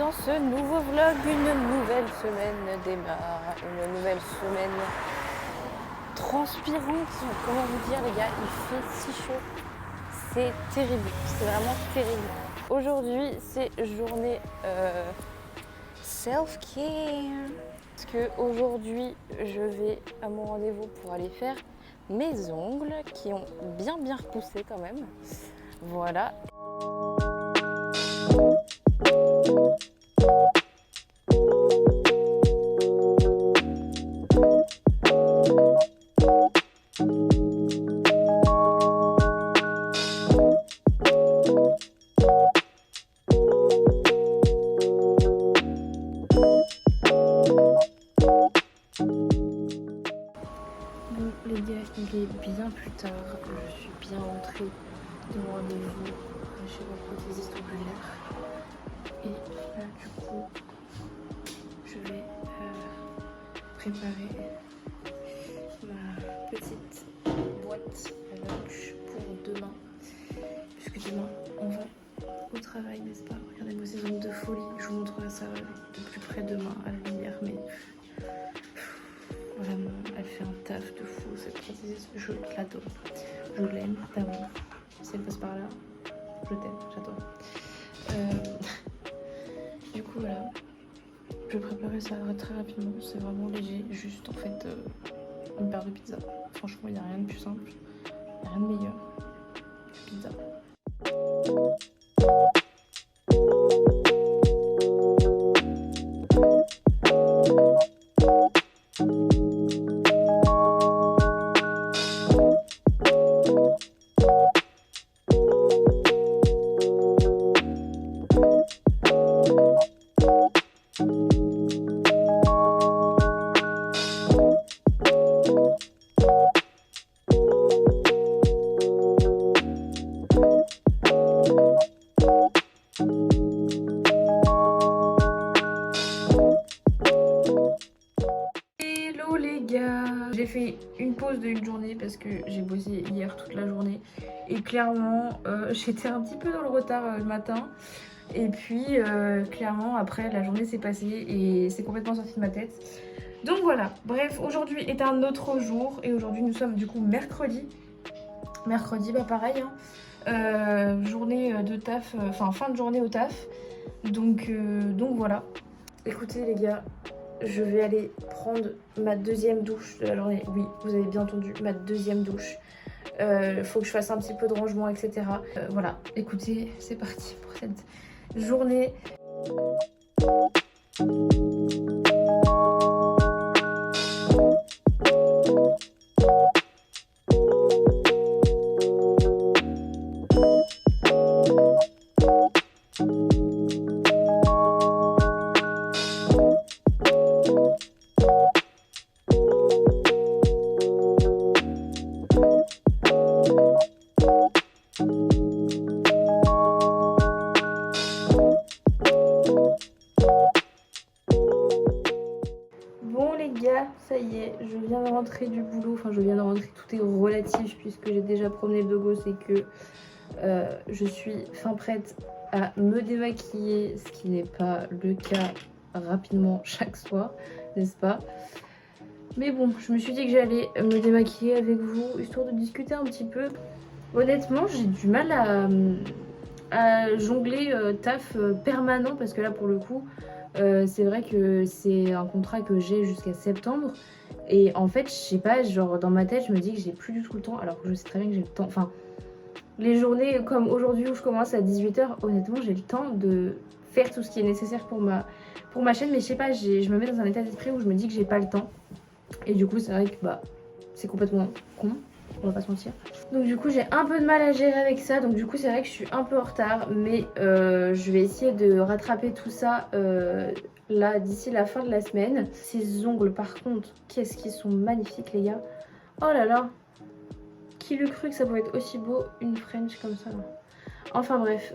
dans ce nouveau vlog. Une nouvelle semaine démarre, une nouvelle semaine transpirante. Comment vous dire les gars, il fait si chaud, c'est terrible, c'est vraiment terrible. Aujourd'hui c'est journée self-care. Parce que aujourd'hui je vais à mon rendez-vous pour aller faire mes ongles qui ont bien repoussé quand même. Voilà. Bon les gars, il est bien plus tard, je suis bien rentrée de mon rendez-vous chez mon prothésiste oculaire. Et là du coup, je vais préparer ma petite boîte à lunch pour demain. Puisque demain, on va au travail, n'est-ce pas? Regardez-moi ces ongles de folie, je vous montrerai ça de plus près demain à la lumière, mais... Vraiment, elle fait un taf de fou cette prothésiste, je l'adore, je l'aime d'amour. Si elle passe par là, je t'aime, j'adore. Du coup voilà, je vais préparer ça très rapidement, c'est vraiment léger, juste en fait une paire de pizza. Franchement il n'y a rien de plus simple, il n'y a rien de meilleur que pizza. Hello les gars, j'ai fait une pause de une journée parce que j'ai bossé hier toute la journée et clairement j'étais un petit peu dans le retard le matin et puis clairement après la journée s'est passée et c'est complètement sorti de ma tête. Donc voilà, bref, aujourd'hui est un autre jour et aujourd'hui nous sommes du coup mercredi. Mercredi, bah pareil, hein. Journée de taf, enfin fin de journée au taf. Donc voilà. Écoutez les gars, je vais aller prendre ma deuxième douche de la journée. Oui, vous avez bien entendu, ma deuxième douche. Faut que je fasse un petit peu de rangement, etc. Voilà, écoutez, c'est parti pour cette journée. Bon les gars, ça y est, je viens de rentrer du boulot, enfin je viens de rentrer, tout est relatif puisque j'ai déjà promené le dogo, c'est que je suis fin prête à me démaquiller, ce qui n'est pas le cas rapidement chaque soir, n'est-ce pas? Mais bon, je me suis dit que j'allais me démaquiller avec vous, histoire de discuter un petit peu. Honnêtement, j'ai du mal à jongler taf permanent parce que là pour le coup, c'est vrai que c'est un contrat que j'ai jusqu'à septembre. Et en fait, je sais pas, genre dans ma tête, je me dis que j'ai plus du tout le temps alors que je sais très bien que j'ai le temps. Enfin, les journées comme aujourd'hui où je commence à 18 h, honnêtement, j'ai le temps de faire tout ce qui est nécessaire pour ma chaîne. Mais je sais pas, je me mets dans un état d'esprit où je me dis que j'ai pas le temps. Et du coup, c'est vrai que bah, c'est complètement con, on va pas se mentir. Donc du coup, j'ai un peu de mal à gérer avec ça. Donc du coup, c'est vrai que je suis un peu en retard. Mais je vais essayer de rattraper tout ça là d'ici la fin de la semaine. Ces ongles, par contre, qu'est-ce qu'ils sont magnifiques, les gars. Oh là là, qui l'eût cru que ça pouvait être aussi beau, une French comme ça. Enfin bref.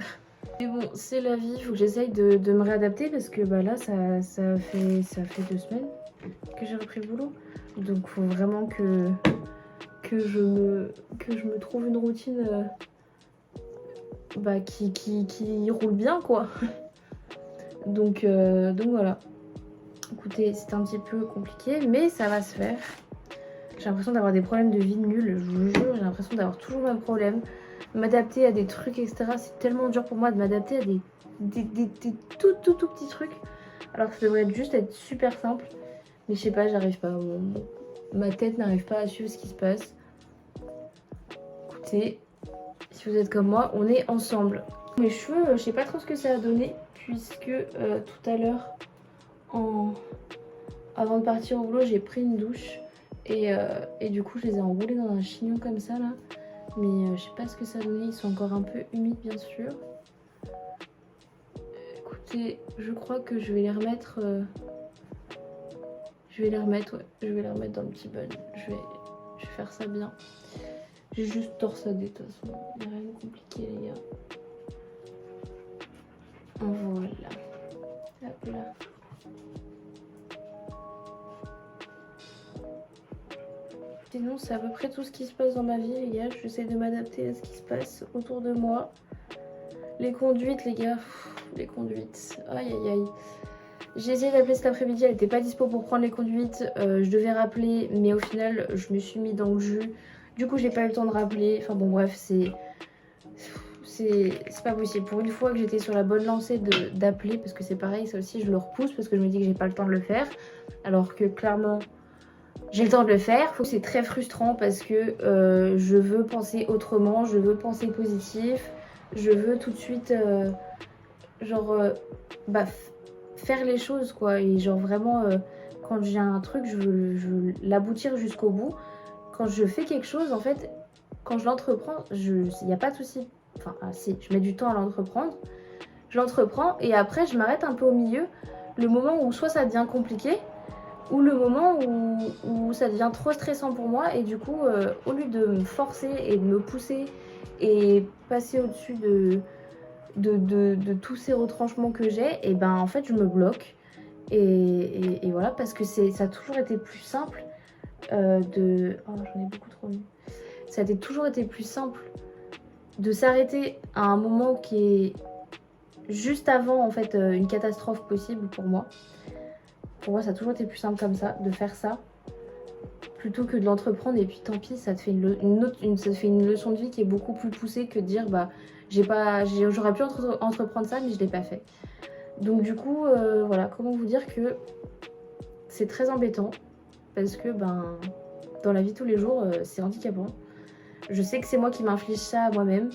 Mais bon, c'est la vie, il faut que j'essaye de me réadapter parce que bah là, ça fait 2 semaines que j'ai repris le boulot. Donc faut vraiment que je me trouve une routine bah, qui roule bien quoi. Donc voilà. Écoutez, c'est un petit peu compliqué, mais ça va se faire. J'ai l'impression d'avoir des problèmes de vie nuls, je vous jure, j'ai l'impression d'avoir toujours le même problème. M'adapter à des trucs, etc. C'est tellement dur pour moi de m'adapter à des tout petits trucs. Alors que ça devrait juste être super simple. Mais je sais pas, j'arrive pas. Ma tête n'arrive pas à suivre ce qui se passe. Écoutez, si vous êtes comme moi, on est ensemble. Mes cheveux, je sais pas trop ce que ça a donné, puisque tout à l'heure, avant de partir au boulot, j'ai pris une douche. Et du coup, je les ai enroulés dans un chignon comme ça, là. Mais je sais pas ce que ça a donné, ils sont encore un peu humides, bien sûr. Écoutez, je crois que je vais les remettre... Je vais les remettre, ouais. Je vais les remettre dans le petit bun. Je vais faire ça bien. J'ai juste torsadé, de toute façon. Il n'y a rien de compliqué, les gars. Voilà. Hop là. Sinon, c'est à peu près tout ce qui se passe dans ma vie, les gars. J'essaie de m'adapter à ce qui se passe autour de moi. Les conduites, les gars. Les conduites. Aïe, aïe, aïe. J'ai essayé d'appeler cet après-midi, elle n'était pas dispo pour prendre les conduites. Je devais rappeler, mais au final, je me suis mis dans le jus. Du coup, j'ai pas eu le temps de rappeler. Enfin bon, bref, c'est pas possible. Pour une fois que j'étais sur la bonne lancée d'appeler, parce que c'est pareil, ça aussi, je le repousse parce que je me dis que j'ai pas le temps de le faire. Alors que clairement, j'ai le temps de le faire. C'est très frustrant parce que je veux penser autrement, je veux penser positif. Je veux tout de suite, faire les choses, quoi. Et genre vraiment, quand j'ai un truc, je veux l'aboutir jusqu'au bout. Quand je fais quelque chose, en fait, quand je l'entreprends, il n'y a pas de souci. Enfin, si, je mets du temps à l'entreprendre. Je l'entreprends et après, je m'arrête un peu au milieu. Le moment où soit ça devient compliqué, ou le moment où ça devient trop stressant pour moi. Et du coup, au lieu de me forcer et de me pousser et passer au-dessus de tous ces retranchements que j'ai, et ben en fait, je me bloque. Et voilà, parce que ça a toujours été plus simple Oh, j'en ai beaucoup trop mis. Ça a toujours été plus simple de s'arrêter à un moment qui est juste avant, en fait, une catastrophe possible pour moi. Pour moi, ça a toujours été plus simple comme ça, de faire ça, plutôt que de l'entreprendre. Et puis tant pis, ça te fait ça te fait une leçon de vie qui est beaucoup plus poussée que de dire, bah, j'aurais pu entreprendre ça, mais je l'ai pas fait. Donc du coup, voilà, comment vous dire que c'est très embêtant. Parce que dans la vie de tous les jours, c'est handicapant. Je sais que c'est moi qui m'inflige ça à moi-même.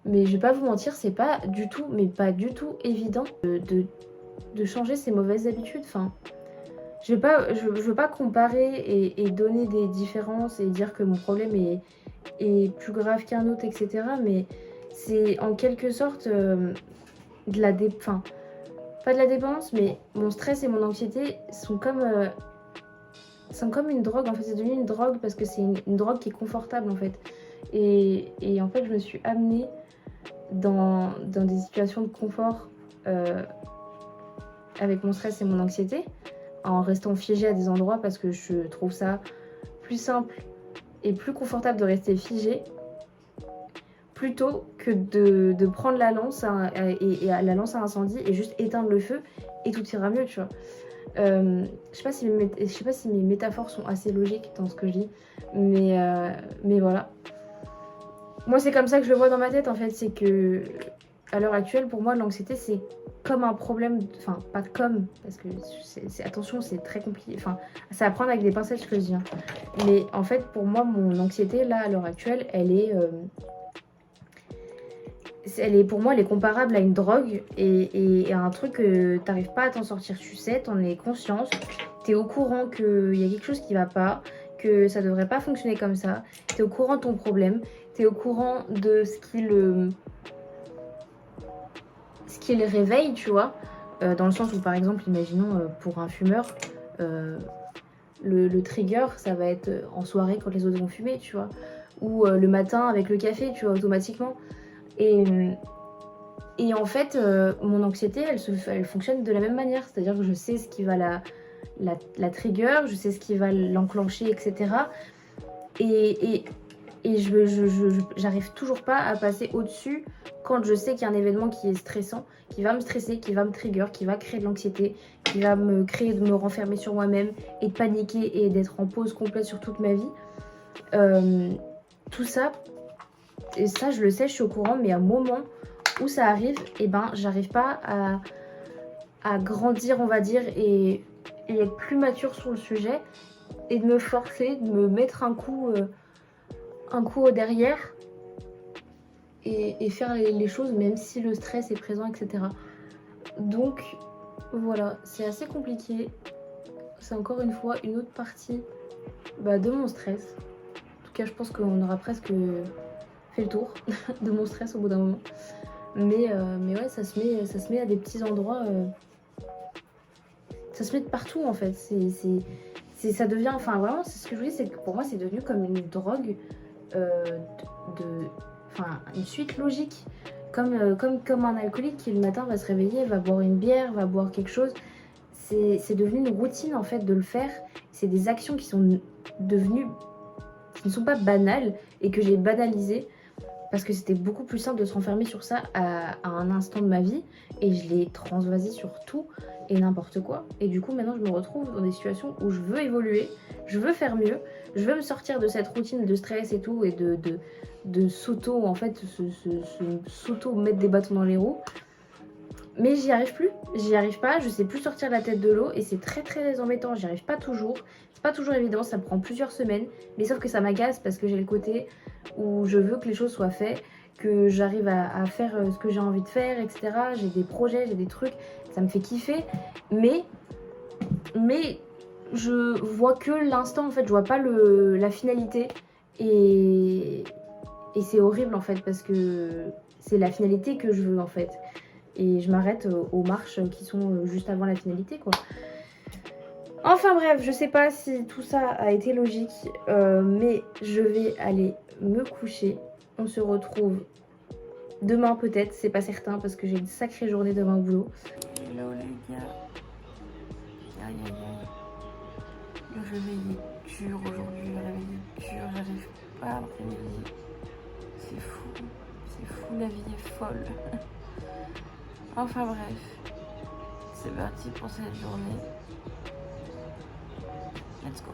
Mais je vais pas vous mentir, c'est pas du tout, mais pas du tout évident de changer ces mauvaises habitudes. Enfin, je veux pas comparer et donner des différences et dire que mon problème est plus grave qu'un autre, etc. Mais c'est en quelque sorte pas de la dépendance, mais mon stress et mon anxiété sont comme une drogue. En fait, c'est devenu une drogue parce que c'est une drogue qui est confortable, en fait. Et en fait, je me suis amenée dans des situations de confort avec mon stress et mon anxiété, en restant figée à des endroits parce que je trouve ça plus simple et plus confortable de rester figée plutôt que de prendre la lance et la lance à incendie et juste éteindre le feu et tout ira mieux, tu vois. Je sais pas si mes métaphores sont assez logiques dans ce que je dis, mais voilà. Moi, c'est comme ça que je le vois dans ma tête, en fait. C'est que, à l'heure actuelle, pour moi, l'anxiété, c'est comme un problème. Enfin, pas comme, parce que, attention, c'est très compliqué. Enfin, c'est à prendre avec des pincettes ce que je dis. Hein. Mais en fait, pour moi, mon anxiété, là, à l'heure actuelle, elle est comparable à une drogue et à un truc que t'arrives pas à t'en sortir. Tu sais, t'en es conscience, t'es au courant qu'il y a quelque chose qui va pas, que ça devrait pas fonctionner comme ça, t'es au courant de ton problème, t'es au courant de ce qui le réveille, tu vois, dans le sens où, par exemple, imaginons pour un fumeur, le trigger, ça va être en soirée quand les autres vont fumer, tu vois, ou le matin avec le café, tu vois, automatiquement. Et en fait, mon anxiété, elle fonctionne de la même manière. C'est-à-dire que je sais ce qui va la trigger, je sais ce qui va l'enclencher, etc. Et Et j'arrive toujours pas à passer au-dessus quand je sais qu'il y a un événement qui est stressant, qui va me stresser, qui va me trigger, qui va créer de l'anxiété, qui va me créer de me renfermer sur moi-même et de paniquer et d'être en pause complète sur toute ma vie. Tout ça, et ça je le sais, je suis au courant, mais à un moment où ça arrive, et ben j'arrive pas à grandir, on va dire, et être plus mature sur le sujet et de me forcer, de me mettre un coup au derrière et faire les choses même si le stress est présent, etc. Donc voilà, c'est assez compliqué. C'est encore une fois une autre partie de mon stress. En tout cas, je pense qu'on aura presque fait le tour de mon stress au bout d'un moment. Mais ouais, ça se met à des petits endroits. Ça se met de partout en fait. Ça devient, enfin vraiment, c'est ce que je vous dis, c'est que pour moi, c'est devenu comme une drogue, une suite logique. Comme un alcoolique qui le matin va se réveiller, va boire une bière, va boire quelque chose. C'est devenu une routine en fait de le faire. C'est des actions qui sont devenues, qui ne sont pas banales et que j'ai banalisées parce que c'était beaucoup plus simple de se renfermer sur ça à un instant de ma vie et je l'ai transvasé sur tout et n'importe quoi. Et du coup maintenant je me retrouve dans des situations où je veux évoluer, je veux faire mieux, je veux me sortir de cette routine de stress et tout et de s'auto en fait, s'auto mettre des bâtons dans les roues. Mais j'y arrive pas, je sais plus sortir la tête de l'eau et c'est très très embêtant, j'y arrive pas toujours. C'est pas toujours évident, ça me prend plusieurs semaines, mais sauf que ça m'agace parce que j'ai le côté où je veux que les choses soient faites, que j'arrive à faire ce que j'ai envie de faire, etc. J'ai des projets, j'ai des trucs, ça me fait kiffer, mais je vois que l'instant en fait, je vois pas la finalité et c'est horrible en fait parce que c'est la finalité que je veux en fait. Et je m'arrête aux marches qui sont juste avant la finalité quoi. Enfin bref, je sais pas si tout ça a été logique, mais je vais aller me coucher. On se retrouve demain peut-être, c'est pas certain parce que j'ai une sacrée journée demain au boulot. Hello les gars. Aïe aïe aïe. Le réveil est dur aujourd'hui, le réveil est dur, j'arrive pas à me réveiller. C'est fou, la vie est folle. Enfin bref, c'est parti pour cette journée. Let's go.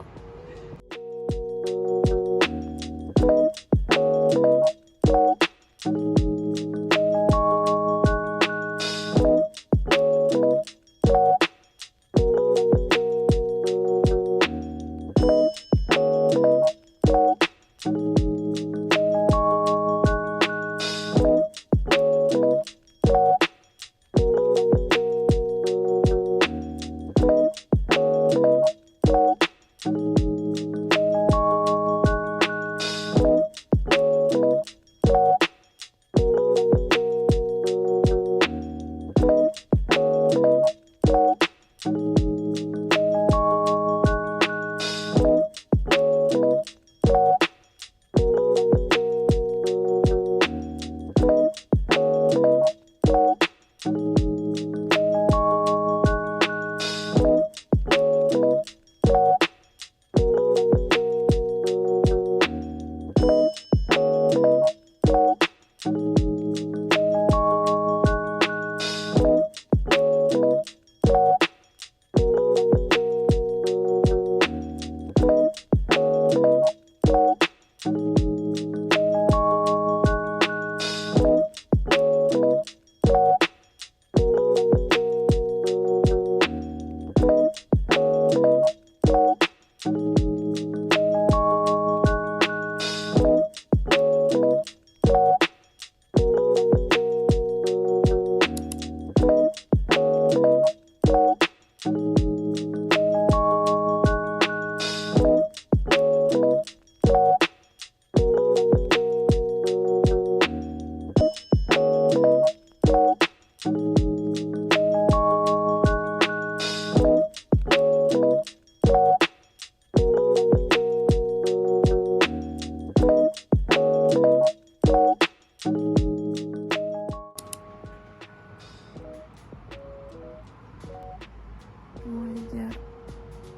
Bon les gars,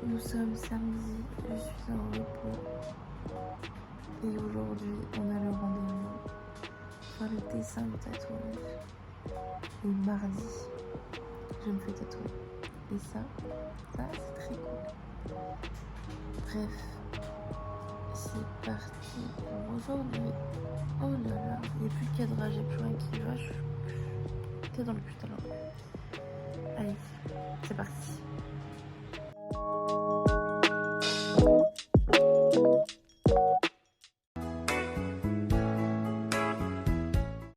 nous sommes samedi, je suis en repos. Et aujourd'hui, on a le rendez-vous pour le dessin du tatouage. Et mardi, je me fais tatouer. Et ça c'est très cool. Bref, c'est parti pour aujourd'hui. Oh là là, il n'y a plus de cadrage, il n'y a plus rien qui va. Je suis dans le putain. Allez, c'est parti.